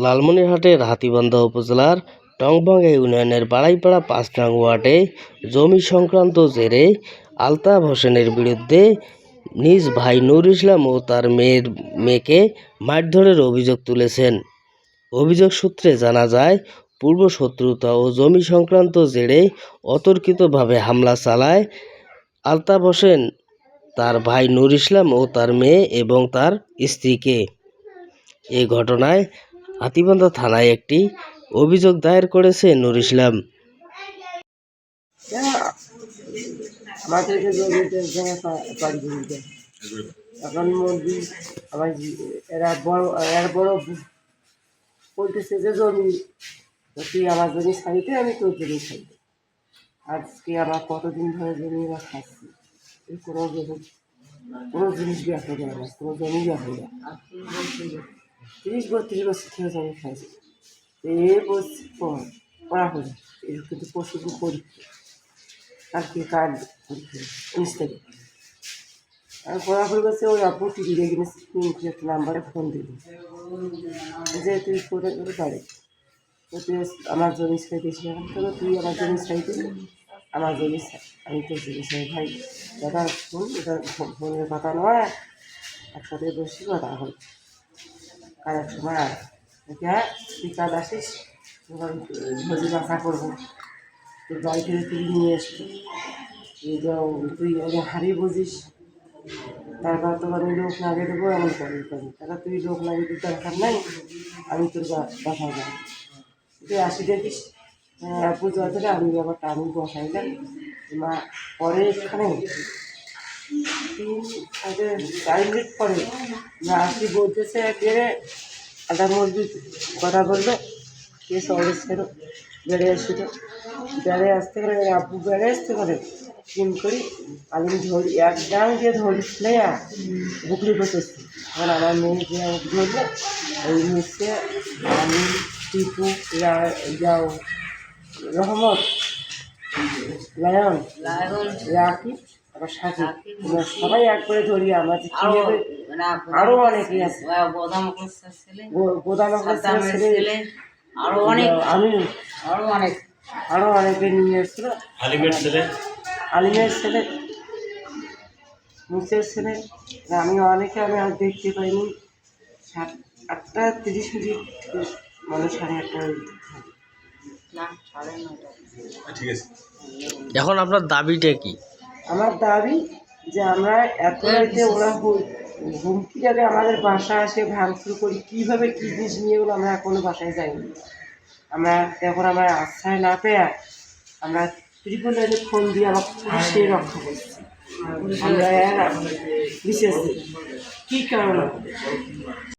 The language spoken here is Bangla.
লালমনিরহাটের হাতীবান্ধা উপজেলার টংভাঙ্গা ইউনিয়নের বাড়াইপাড়া ৫ নং ওয়ার্ডে জমি সংক্রান্ত জেরে আলতাফ হোসেনের বিরুদ্ধে নিজ ভাই নূর ইসলাম ও তার মেয়েকে মারধরের অভিযোগ তুলেছেন। অভিযোগ সূত্রে জানা যায়, পূর্ব শত্রুতা ও জমি সংক্রান্ত জেরে অতর্কিতভাবে হামলা চালায় আলতাফ হোসেন তার ভাই নূর ইসলাম ও তার মেয়ে এবং তার স্ত্রীকে। এ ঘটনায় হাতীবান্ধা থানায় একটি অভিযোগ দায়ের করেছে নূর ইসলাম। এখন মুরগি আবার এরা বড় বলতেছে যে জমি তুই আমার জমি ছাড়িতে, আমি তোর জমি ছাড়িতে। আজকে আমার কতদিন ধরে জমি এরা খাচ্ছি, কোনো জিনিস ব্যাপার যায় না, কোনো জমি ব্যাপার যায় ৩০-৩২ বছর থেকে জমি খাইছে। বলছি পড়া করে এর কিন্তু পশুদিন পরীক্ষা, কালকে কাল পরীক্ষা 19 তারিখ। আর পড়া করে গেছে ওই আপু টিভি দেখে নিয়েছি, একটা নাম্বারে ফোন দিল যে তুই করে পারে তুই আমার জমি ছাই দিয়েছিলাম, তবে তুই আমার জমি ছাই দিবি, আমার জমি আমি তোর জমি ছাই। ভাই দাদা ফোন, এটা ফোনের কথা নয়, একসাথে বসি কথা হল কাল এক সময় হ্যাঁ তুই কাজ আসিস, ভোজি বাঁকা করবো, তোর বাড়ি থেকে তুই নিয়ে এসবি, তুই হারিয়ে বুঝিস, তারপর তোর আমি লোক লাগিয়ে দেবো, এমন করি তারা তুই লোক লাগিয়ে দিতে দরকার নাই, আমি তোর বাসা যাবো, তুই আসি দেখিস পুজো ধরে আমি ব্যাপারটা আমি বসাইলাম। মা পরে এখানে 4 মিনিট পরে না আসি বলতেছে একেবারে আধা মুরগি কথা বললো, কে শহরে ছিল বেড়ে আসছিল, বেড়ে আসতে পারে আপু বেড়ে আসতে পারে ফোন করি আমি ধরি এক ডাং দিয়ে ধরিস বুকলি করতেছি। এখন আমার মেয়ে যে ধরলো ওই নিচে আমি টিপু যাও রহমত লায়ন রাকি আবার সাথে সবাই এক করে ধরি। আমার আরো অনেকে আছে, গোদাম ছেলে আমি আরো অনেকে নিয়ে এসেছিল, আলিমের ছেলে মুসের ছেলে, আমি অনেকে আমি আর দেখতে পাইনি। 8:30 মিনিট মানে 8:30। এখন আপনার দাবিটা কি? আমার দাবি যে আমরা এত রাইতে ওরা হুমকি যাবে আমাদের বাসা আসে ভাঙচুর করি, কীভাবে কী জিনিস নিয়ে গেলো আমরা এখনো বাসায় যাইনি। আমরা এখন আমার আশ্রয় না পেয়ে আমরা ত্রিপুল লাইনে ফোন দিয়ে আমার পুলিশে রক্ষা করছি। আমরা বিশেষ কী কারণ